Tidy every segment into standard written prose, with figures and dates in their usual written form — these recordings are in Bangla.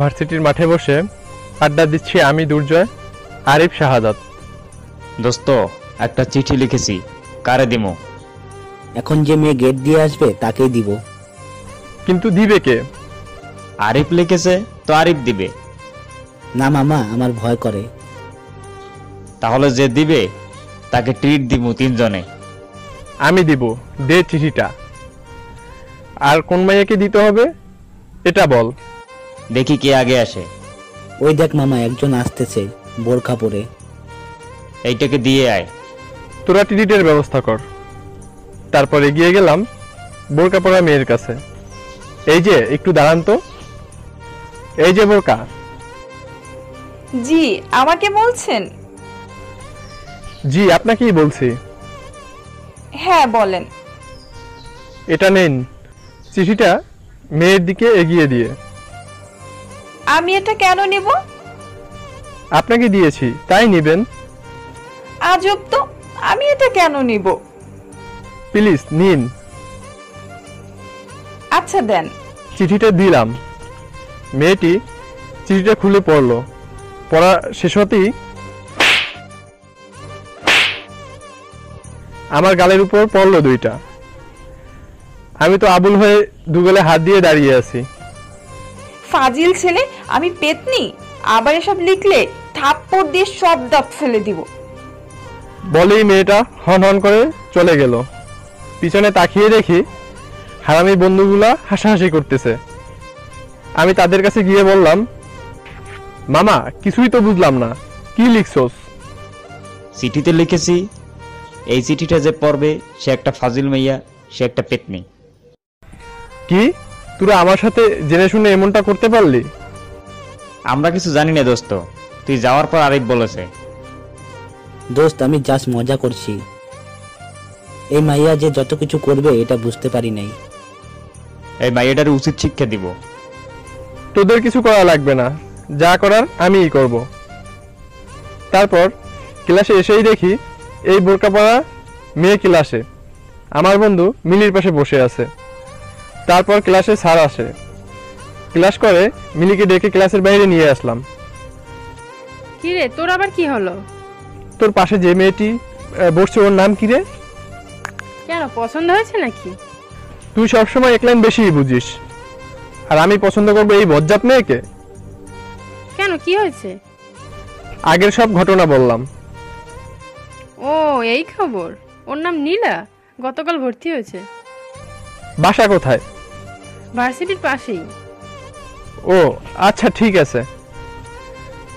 ভার্সিটির মাঠে বসে আড্ডা দিচ্ছি আমি, দুর্জয়, আরিফ, শাহাদাত। দোস্ত, একটা চিঠি লিখেছি, কারে দিমু? এখন যে মেয়ে গেট দিয়ে আসবে তাকেই দিব। কিন্তু দিবে কে? আরিফ লিখেছে তো আরিফ দিবে। না মামা, আমার ভয় করে। তাহলে যে দিবে তাকে ট্রিট দিমু তিনজনে। আমি দিব, দে চিঠিটা। আর কোন মাইয়াকে দিতে হবে এটা বল। দেখি কে আগে আসে। ওই দেখ মামা, একজন আসতেছে বোরখা পরে। এইটাকে দিয়ে আয়। তোরা টিকিটের ব্যবস্থা কর। তারপর এগিয়ে গেলাম বোরকা পরা মেয়ের কাছে। এই যে একটু দাঁড়ান তো। এই যে বোরকা। জি, আমাকে বলছেন? জি, আপনাকেই বলছি। হ্যাঁ বলেন। এটা নিন চিঠিটা, মেয়ের দিকে এগিয়ে দিয়ে। আমি এটা কেন নিব? আপনাকে দিয়েছি তাই নিবেন। আজব তো, আমি এটা কেন নিব? প্লিজ নিন। আচ্ছা দেন। চিঠিটা দিলাম। মেয়েটি চিঠিটা খুলে পড়ল। পড়া শেষ হতেই আমার গালের উপর পড়লো দুইটা। আমি তো আবুল হয়ে দুগালে হাত দিয়ে দাঁড়িয়ে আছি। ফাজিল ছেলে, আমি পেতনি? আবার এসব লিখলে থাপ্পড় দিয়ে সব দাঁত ফেলে দিব। বলেই মেয়েটা হন হন করে চলে গেল। পিছনে তাকিয়ে দেখি হারামি বন্ধুগুলা হাসাহাসি করতেছে। আমি তাদের কাছে গিয়ে বললাম, মামা কিছুই তো বুঝলাম না, কি লিখছস? চিঠিতে লিখেছি, এই চিঠিটা যে পড়বে সে একটা ফাজিল মাইয়া, সে একটা পেতনি। কি তোরা আমার সাথে জেনে শুনে এমনটা করতে পারলি? আমরা কিছু জানি না দোস্ত, তুই যাওয়ার পর আরিফ বলেছে। দোস্ত, আমি জাস্ট মজা করছি। এই মাইয়া যে যত কিছু করবে এটা বুঝতে পারি নাই। এই মাইয়াটার উচিত শিক্ষা দিব। তোদের কিছু করা লাগবে না, যা করার আমিই করব। তারপর ক্লাসে এসেই দেখি এই বোরকা পরা মেয়ে ক্লাসে আমার বন্ধু মিলির পাশে বসে আছে। তারপর ক্লাসে স্যার আসে। ক্লাস করে মিলিকে ডেকে ক্লাসের বাইরে নিয়ে আসলাম। কি রে, তোর আবার কি হলো? তোর পাশে যে মেয়েটি বসছে ওর নাম কি রে? কেন, পছন্দ হয়েছে নাকি? তুই সবসময় এক লাইন বেশিই বুঝিস। আর আমি পছন্দ করবো এই বজ্জাত মেয়েকে? কেন, কি হয়েছে? আগের সব ঘটনা বললাম। ও, এই খবর? ওর নাম নীলা, গতকাল ভর্তি হয়েছে। বাসা কোথায়? ভার্সিটির পাশেই। ও আচ্ছা, ঠিক আছে।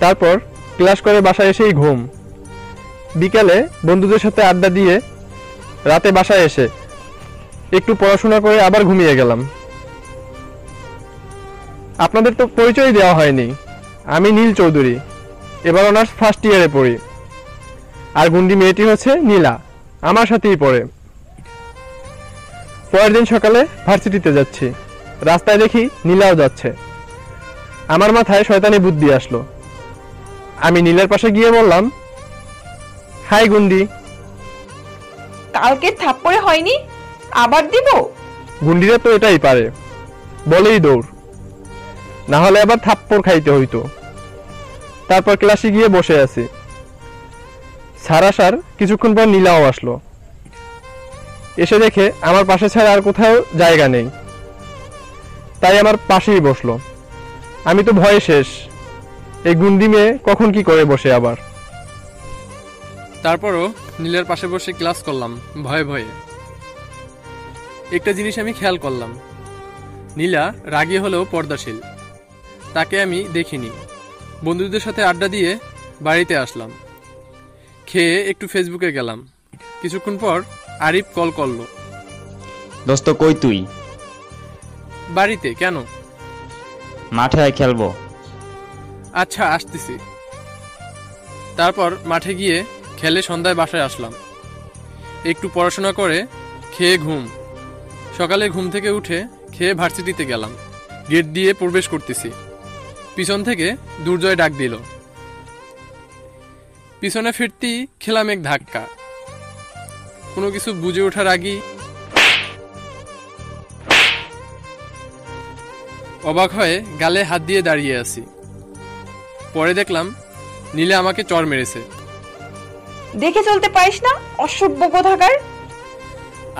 তারপর ক্লাস করে বাসায় এসেই ঘুম। বিকালে বন্ধুদের সাথে আড্ডা দিয়ে রাতে বাসায় এসে একটু পড়াশোনা করে আবার ঘুমিয়ে গেলাম। আপনাদের তো পরিচয় দেওয়া হয়নি। আমি নীল চৌধুরী, এবার অনার্স ফার্স্ট ইয়ারে পড়ি। আর গুন্ডি মেয়েটি হচ্ছে নীলা, আমার সাথেই পড়ে। পরের দিন সকালে ভার্সিটিতে যাচ্ছি। রাস্তায় দেখি নীলাও যাচ্ছে। আমার মাথায় শয়তানি বুদ্ধি আসলো। আমি নীলার পাশে গিয়ে বললাম, হাই গুন্ডি। কালকে থাপ্পড়ে হয়নি, আবার দিব? গুন্ডিরা তো এটাই পারে, বলেই দৌড়, না হলে আবার থাপ্পড় খাইতে হইতো। তারপর ক্লাসে গিয়ে বসে আছি। স্যার আসার কিছুক্ষণ পর নীলাও আসলো। এসে দেখে আমার পাশে ছাড়া আর কোথাও জায়গা নেই, তাই আমার পাশেই বসলো। আমি তো ভয়ে শেষ, এই গুন্ডি মেয়ে কখন কি করে বসে আবার। তারপরও নীলের পাশে বসে ক্লাস করলাম ভয়ে ভয়ে। একটা জিনিস আমি খেয়াল করলাম, নীলা রাগী হলেও পর্দাশীল। তাকে আমি দেখিনি। বন্ধুদের সাথে আড্ডা দিয়ে বাড়িতে আসলাম। খেয়ে একটু ফেসবুকে গেলাম। কিছুক্ষণ পর আরিফ কল করলো। দোস্ত, কই তুই? বাড়িতে। কেন? মাঠে আয়, খেলবো। আচ্ছা, আসতেছি। তারপর মাঠে গিয়ে খেলে সন্ধ্যায় বাসায় আসলাম। একটু পড়াশোনা করে খেয়ে ঘুম। সকালে ঘুম থেকে উঠে খেয়ে ভার্সিটিতে গেলাম। গেট দিয়ে প্রবেশ করতেছি, পিছন থেকে দুর্জয় ডাক দিল। পিছনে ফিরতেই খেলাম এক ধাক্কা। কোনো কিছু বুঝে ওঠার আগেই অবাক হয়ে গালে হাত দিয়ে দাঁড়িয়ে আছি। পরে দেখলাম নীলা আমাকে চড় মেরেছে। দেখে চলতে পারিস না, অসভ্য কোথাকার।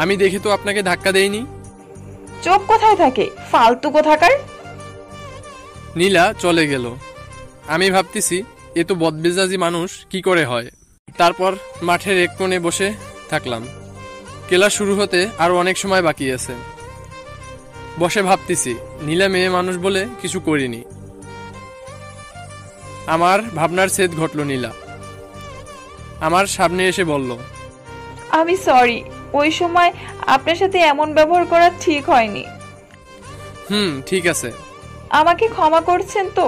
আমি দেখে তো আপনাকে ধাক্কা দেইনি। চোখ কোথায় থাকে, ফালতু কোথাকার। নীলা চলে গেল। আমি ভাবতেছি এ তো বদমেজাজি মানুষ কি করে হয়। তারপর মাঠের এক কোণে বসে থাকলাম। ক্লাস শুরু হতে আরো অনেক সময় বাকি আছে। বসে ভাবতেছি নীলা মেয়ে মানুষ বলে কিছু করিনি। আমার ভাবনার ছেদ ঘটল। নীলা আমার সামনে এসে বলল, আমি সরি, ওই সময় আপনার সাথে এমন ব্যবহার করা ঠিক হয়নি। ঠিক আছে। আমাকে ক্ষমা করছেন তো?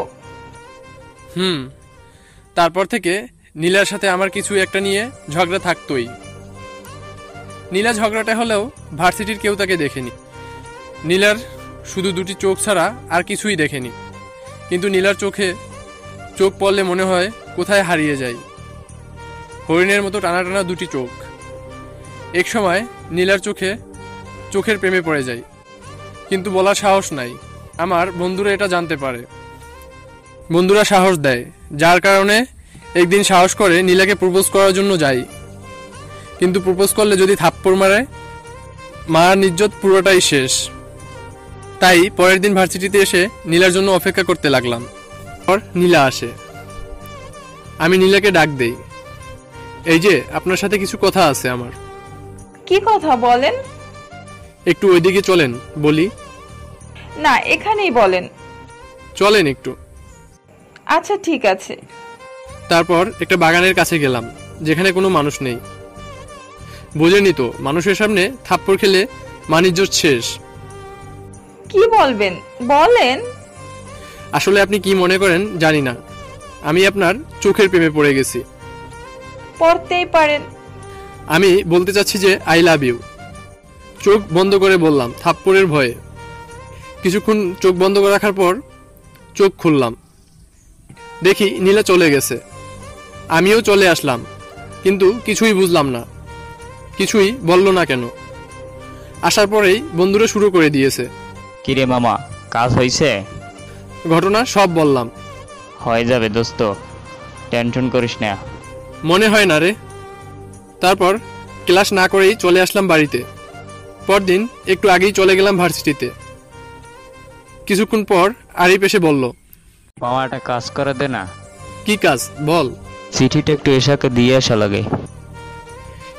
তারপর থেকে নীলার সাথে আমার কিছু একটা নিয়ে ঝগড়া থাকতোই। নীলা ঝগড়াটা হলেও ভার্সিটির কেউ তাকে দেখেনি। নীলার শুধু দুটি চোখ ছাড়া আর কিছুই দেখেনি। কিন্তু নীলার চোখে চোখ পড়লে মনে হয় কোথায় হারিয়ে যায়। হরিণের মতো টানা টানা দুটি চোখ। এক সময় নীলার চোখের প্রেমে পড়ে যায়, কিন্তু বলার সাহস নাই। আমার বন্ধুরা এটা জানতে পারে। বন্ধুরা সাহস দেয়, যার কারণে একদিন সাহস করে নীলাকে প্রপোজ করার জন্য যাই। কিন্তু প্রপোজ করলে যদি থাপ্পড় মারে, মার ইজ্জত পুরোটাই শেষ। তাই পরের দিন ভার্সিটিতে এসে নীলার জন্য অপেক্ষা করতে লাগলাম। পর নীলা আসে। আমি নীলাকে ডাক দেই, এই যে আপনার সাথে কিছু কথা আছে আমার। কি কথা বলেন? একটু ওইদিকে চলেন বলি। না, এখানেই বলেন। চলেন একটু। আচ্ছা ঠিক আছে। তারপর একটা বাগানের কাছে গেলাম, যেখানে কোনো মানুষ নেই। বোঝেনি তো, মানুষের সামনে থাপ্পড় খেলে মান-ইজ্জত শেষ। কি বলবেন বলেন। আসলে আপনি কি মনে করেন জানি না, আমি আপনার চোখের প্রেমে পড়ে গেছি। পড়তেই পারেন। আমি বলতে চাচ্ছি যে আই লাভ ইউ। চোখ বন্ধ করে বললাম থাপ্পড়ের ভয়ে। কিছুক্ষণ চোখ বন্ধ করে রাখার পর চোখ খুললাম, দেখি নীলা চলে গেছে। আমিও চলে আসলাম, কিন্তু কিছুই বুঝলাম না, কিছুই বলল না কেন। আসার পরেই বন্ধুরা শুরু করে দিয়েছে। কিরে মামা, কাজ হয়েছে? ঘটনা সব বললাম। হয়ে যাবে দোস্ত, টেনশন করিস না। মনে হয় না রে। তারপর ক্লাস না করেই চলে আসলাম বাড়িতে। পরদিন একটু আগেই চলে গেলাম ভার্সিটিতে। কিছুক্ষণ পর আরিফ এসে বলল, মামা একটা কাজ করে দে না। কি কাজ বল। চিঠিটা একটু এসাকে দিয়ে আসা লাগে।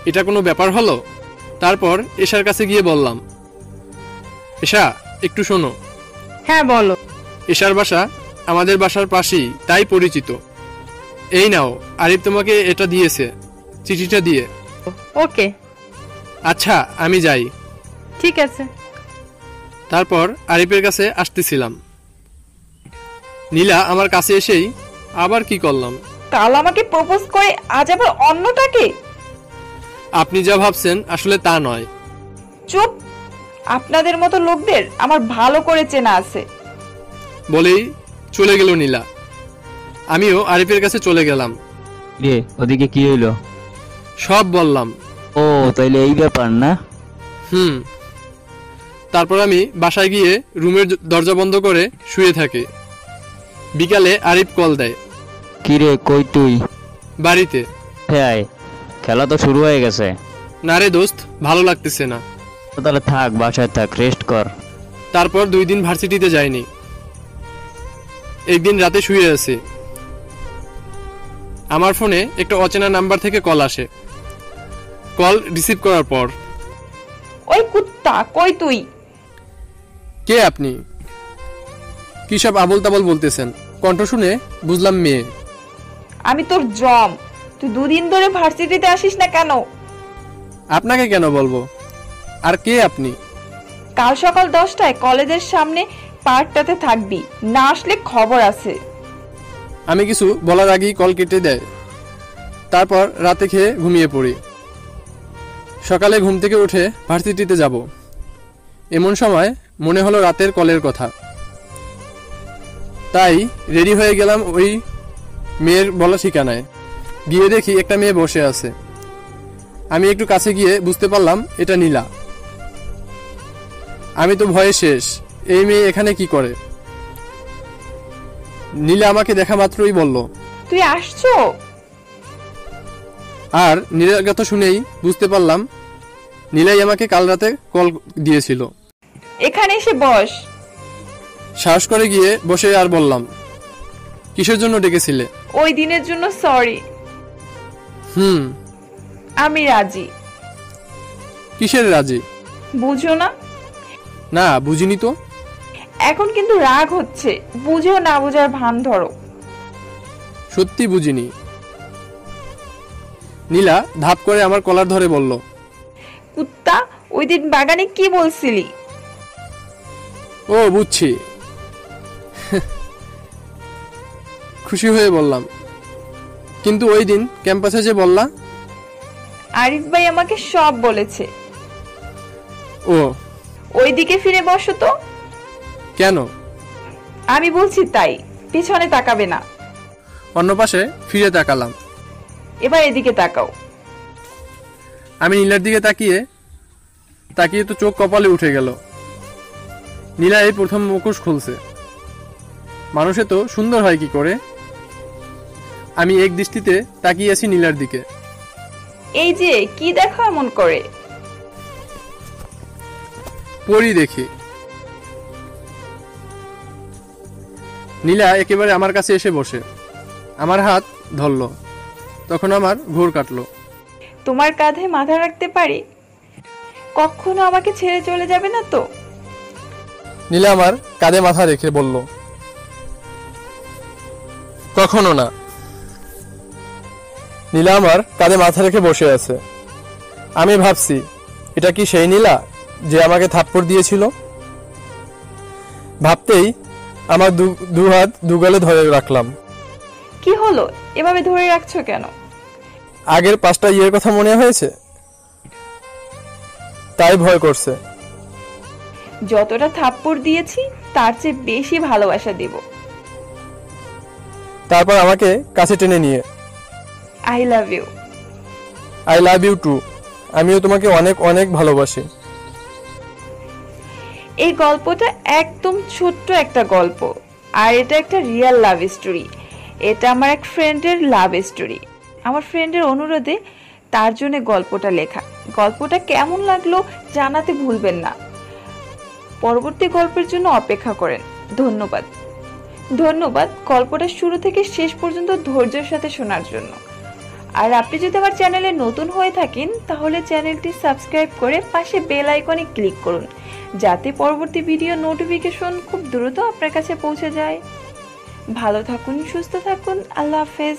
এটা কোনো ব্যাপার হলো? তারপর এশার কাছে গিয়ে বললাম, এশা একটু শোনো। হ্যাঁ বলো। এশার বাসা আমাদের বাসার পাশেই, তাই পরিচিত। এই নাও, আরিফ তোমাকে এটা দিয়েছে, চিঠিটা দিয়ে। ওকে, আচ্ছা আমি যাই। ঠিক আছে। তারপর আরিফের কাছে আসতেছিলাম, নীলা আমার কাছে এসেই আবার কি করলাম। কাল আমাকে প্রপোজ করে আজ আবার অন্যটাকে। আপনি যা ভাবছেন আসলে তা নয়। চুপ, আপনাদের মতো লোকদের আমার ভালো করে চেনা আছে। বলেই চলে গেল নীলা। আমিও আরিফের কাছে চলে গেলাম। রে ওদিকে কি হইলো? সব বললাম। ও তাইলে এই ব্যাপার না? তারপর আমি বাসায় গিয়ে রুমের দরজা বন্ধ করে শুয়ে থাকি। বিকালে আরিফ কল দেয়। কিরে কই তুই? বাড়িতে। হ্যাঁ, খেলা তো শুরু হয়ে গেছে। না রে দোস্ত, ভালো লাগতেছে না। তাহলে থাক, বাসায় থাক, রেস্ট কর। তারপর 2 দিন ভার্সিটিতে যাইনি। একদিন রাতে শুয়ে আছি, আমার ফোনে একটা অচেনা নাম্বার থেকে কল আসে। কল রিসিভ করার পর, ওই কুত্তা, কই তুই? কে আপনি? কি সব আবল তাবল বলতেছেন? কণ্ঠ শুনে বুঝলাম মেয়ে। আমি তোর জম। তুই 2 দিন ধরে ভার্সিটিতে আসিস না কেন? আপনাকে কেন বলবো? আর কে আপনি? কাল সকাল 10টায় কলেজের সামনে পার্কটাতে থাকবি, না আসলে খবর আছে। আমি কিছু বলার আগেই কল কেটে দেয়। তারপর রাতে খেয়ে ঘুমিয়ে পড়ি। সকালে ঘুম থেকে উঠে ভার্সিটিতে যাব, এমন সময় মনে হলো রাতের কলের কথা। তাই রেডি হয়ে গেলাম ওই মেয়ের বলা ঠিকানায়। গিয়ে দেখি একটা মেয়ে বসে আছে। আমি একটু কাছে গিয়ে বুঝতে পারলাম এটা নীলা। আমি তো ভয়ে শেষ, এই মেয়ে এখানে কি করে? নীলা আমাকে দেখা মাত্রই বলল। তুই আসছো? আর নীলার কথা শুনেই বুঝতে পারলাম নীলাই আমাকে কাল রাতে কল দিয়েছিল। এখানে এসে বস। সাহস করে গিয়ে বসে আর বললাম, কিসের জন্য ডেকেছিলে? ওই দিনের জন্য সরি। হুম। আমি রাজি। কিসের রাজি? বুঝো না? না, বুঝিনি তো। এখন কিন্তু রাগ হচ্ছে, বুঝো না বুঝার ভান ধরো। সত্যি বুঝিনি। নীলা ধাপ করে আমার কলার ধরে বলল, কুত্তা, ওই দিন বাগানে কি বলছিলি? ও বুঝছি। খুশি হয়ে বললাম, কিন্তু ওই দিন ক্যাম্পাসে যে বললা। আরিফ ভাই আমাকে সব বলেছে। ও, ওইদিকে ফিরে বসো তো। কেন? আমি বলছি তাই, পিছনে তাকাবে না। অন্য পাশে ফিরে তাকালাম। এবার এদিকে তাকাও। আমি নীলার দিকে তাকিয়ে তো চোখ কপালে উঠে গেল। নীলা এই প্রথম মুখোশ খুলছে। মানুষে তো সুন্দর হয় কি করে? আমি এক দৃষ্টিতে তাকিয়ে আছি নীলার দিকে। এই যে কি দেখো এমন করে? পরি দেখি। নীলা একেবারে আমার কাছে এসে বসে আমার হাত ধরল। তখন আমার ঘোর কাটলো। তোমার কাঁধে মাথা রাখতে পারি? কখনো আমাকে ছেড়ে চলে যাবে না তো? নীলা আমার কাঁধে মাথা রেখে বলল, কখনো না। নীলা আমার কাঁধে মাথা রেখে বসে আছে। আমি ভাবছি, এটা কি সেই নীলা যে আমাকে থাপ্পড় দিয়েছিল? ভাবতেই আমার দু হাত দুগালে ধরে রাখলাম। কি হলো, এভাবে ধরে রাখছো কেন? আগের 5টা ইয়ের কথা মনে হয়েছে, তাই ভয় করছে। যতটা থাপ্পড় দিয়েছি তার চেয়ে বেশি ভালোবাসা দেব। তারপর আমাকে কাছে টেনে নিয়ে, I love you. I love you too. আমিও তোমাকে অনেক অনেক ভালোবাসি। এই গল্পটা একদম ছোট্ট একটা গল্প, আর এটা একটা রিয়েল লাভ স্টোরি। এটা আমার এক ফ্রেন্ডের লাভ স্টোরি। আমার ফ্রেন্ডের অনুরোধে তার জন্য গল্পটা লেখা। গল্পটা কেমন লাগলো জানাতে ভুলবেন না। পরবর্তী গল্পের জন্য অপেক্ষা করেন। ধন্যবাদ। ধন্যবাদ গল্পটা শুরু থেকে শেষ পর্যন্ত ধৈর্যের সাথে শোনার জন্য। আর আপনি যদি আমার চ্যানেলে নতুন হয়ে থাকেন তাহলে চ্যানেলটি সাবস্ক্রাইব করে পাশে বেল আইকনে ক্লিক করুন, যাতে পরবর্তী ভিডিও নোটিফিকেশন খুব দ্রুত আপনার কাছে পৌঁছে যায়। ভালো থাকুন, সুস্থ থাকুন। আল্লাহ হাফেজ।